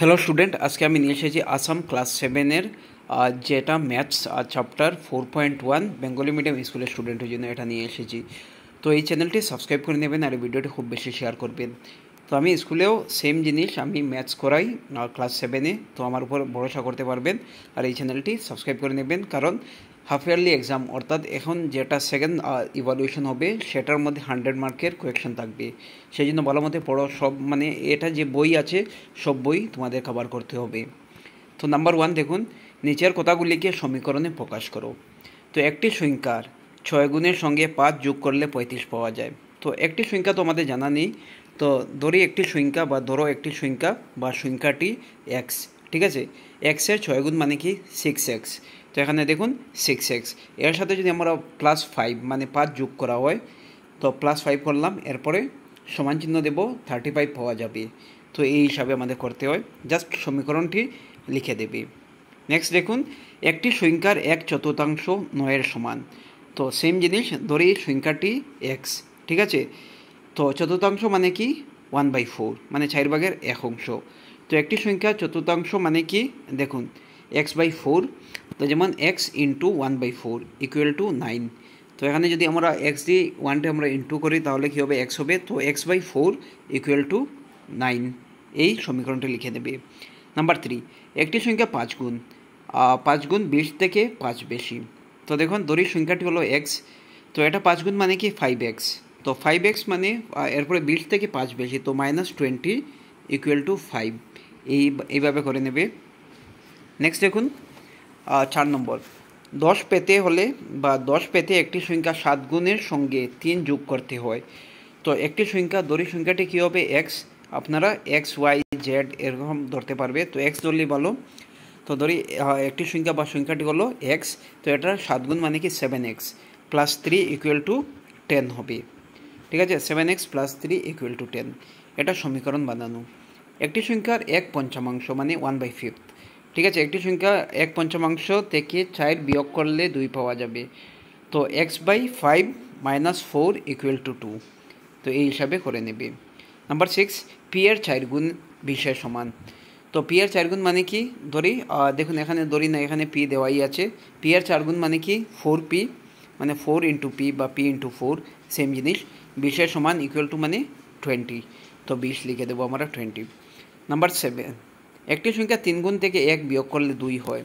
Hello student, আজকে আমি নিয়ে এসেছি আসাম ক্লাস 7-এর যেটা ম্যাথস চ্যাপ্টার 4.1 বেঙ্গলি মিডিয়াম স্কুলের স্টুডেন্টের জন্য এটা নিয়ে এসেছি। তো এই চ্যানেলটি সাবস্ক্রাইব করে নেবেন আর এই ভিডিওটি খুব বেশি শেয়ার করবেন। তো আমি স্কুলেও সেম জিনিস আমি ম্যাথস করাই ক্লাস 7-এ, তো আমার উপর ভরসা করতে পারবেন। আর এই চ্যানেলটি সাবস্ক্রাইব করে নেবেন, কারণ হাফ ইয়ারলি এক্সাম অর্থাৎ এখন যেটা সেকেন্ড ইভ্যালুয়েশন হবে সেটার মধ্যে 100 মার্কের কোয়েকশন থাকবে। সেই জন্য ভালো মতো পড়ো, সব মানে এটা যে বই আছে সব বই তোমাদের কভার করতে হবে। তো নাম্বার 1 দেখুন, নিচের কথাগুলিকে সমীকরণে প্রকাশ করো। তো একটি সংখ্যার 6 গুণের সঙ্গে 5 যোগ করলে 35 পাওয়া যায়। তো একটি সংখ্যা তো আমাদের জানা নেই, তো ধরি একটি সংখ্যা বা ধরো একটি সংখ্যা বা সংখ্যাটি এক্স, ঠিক আছে। এক্সের 6 গুণ মানে কি 6x। তো এখানে দেখুন 6x, এর সাথে যদি আমরা +5 মানে 5 যোগ করা হয়, তো +5 করলাম, এরপরে সমান চিহ্ন দেব, 35 পাওয়া যাবে। তো এই হিসাবে আমাদের করতে হয়, জাস্ট সমীকরণটি লিখে দেবে। নেক্সট দেখুন, একটি সংখ্যার 1/4 9-এর সমান। তো সেম জিনিস, ধরি সংখ্যাটি এক্স, ঠিক আছে। তো চতুর্থাংশ মানে কি 1/4, মানে 4/1। তো একটি সংখ্যা চতুর্থাংশ মানে কি দেখুন x/4, তো যেমন x ইন্টু 1/4 ইকুয়াল টু 9। তো এখানে যদি আমরা x দিয়ে 1টা আমরা ইন্টু করি তাহলে কী হবে, x হবে। তো x/4 ইকুয়াল টু 9, এই সমীকরণটি লিখে দেবে। নাম্বার 3, একটি সংখ্যা 5 গুণ 5 গুণ 20 থেকে 5 বেশি। তো দেখুন ধরি সংখ্যাটি হলো x, তো এটা 5 গুণ মানে কি 5x। তো 5x মানে এরপরে 20 থেকে 5 বেশি, তো -20 ইকুয়াল টু 5, এইভাবে করে নেবে। নেক্সট দেখুন 4 নম্বর, 10 পেতে হলে বা 10 পেতে একটি সংখ্যা 7 গুণের সঙ্গে 3 যোগ করতে হয়। তো একটি সংখ্যা ধরি সংখ্যাটি কী হবে x, আপনারা x, y, z এরকম ধরতে পারবে, তো x ধরলেই ভালো। তো ধরি একটি সংখ্যা বা সংখ্যাটি হলো x, তো এটা 7 গুণ মানে কি 7x প্লাস 3 ইকুয়াল টু 10 হবে, ঠিক আছে। 7x প্লাস 3 ইকুয়াল টু 10, এটা সমীকরণ বানানো। একটি সংখ্যার 1/5 মানে 1/5, ঠিক আছে। একটি সংখ্যা 1/5 থেকে 4 বিয়োগ করলে 2 পাওয়া যাবে। তো x/5 - 4 ইকুয়াল টু 2, তো এই হিসাবে করে নেবে। নাম্বার 6, পি এর 4 গুণ 20-এর সমান। তো পি এর 4 গুণ মানে কি, ধরি দেখুন এখানে ধরি না, এখানে পি দেওয়াই আছে। পি এর 4 গুণ মানে কি 4p, মানে 4 ইন্টু পি বা পি ইন্টু 4, সেম জিনিস। 20-এর সমান ইকুয়াল টু মানে 20, তো 20 লিখে দেবো আমরা 20। নাম্বার 7, একটি সংখ্যা 3 গুণ থেকে 1 বিয়োগ করলে 2 হয়।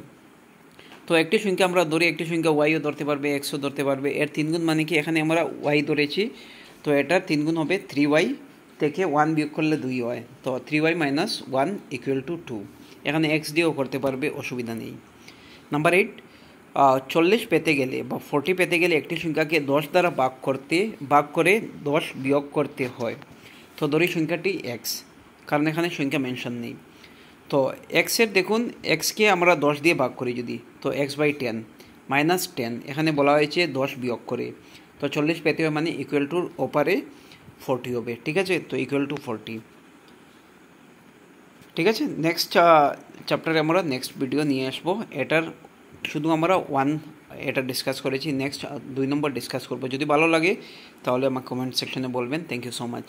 তো একটি সংখ্যা আমরা ধরি, একটি সংখ্যা ওয়াইও ধরতে পারবে, এক্সও ধরতে পারবে। এর 3 গুণ মানে কি, এখানে আমরা ওয়াই ধরেছি, তো এটার 3 গুণ হবে 3y, থেকে 1 বিয়োগ করলে 2 হয়, তো 3y - 1 ইকুয়াল টু 2। এখানে এক্স দিয়েও করতে পারবে, অসুবিধা নেই। নাম্বার 8, 40 পেতে গেলে বা 40 পেতে গেলে একটি সংখ্যাকে 10 দ্বারা ভাগ করে 10 বিয়োগ করতে হয়। তো ধরি সংখ্যাটি এক্স, কারণ এখানে সংখ্যা মেনশন নেই। তো এক্সের দেখুন, এক্সকে আমরা 10 দিয়ে ভাগ করি যদি, তো x/10 - 10, এখানে বলা হয়েছে 10 বিয়োগ করে। তো 40 পেতে হবে মানে ইকুয়াল টুর ওপারে 40 হবে, ঠিক আছে। তো ইকুয়াল টু 40, ঠিক আছে। নেক্সট চ্যাপ্টারে আমরা নেক্সট ভিডিও নিয়ে আসবো। এটার শুধু আমরা এটা ডিসকাস করেছি, নেক্সট 2 নম্বর ডিসকাস করবো। যদি ভালো লাগে তাহলে আমার কমেন্ট সেকশনে বলবেন। Thank you so much.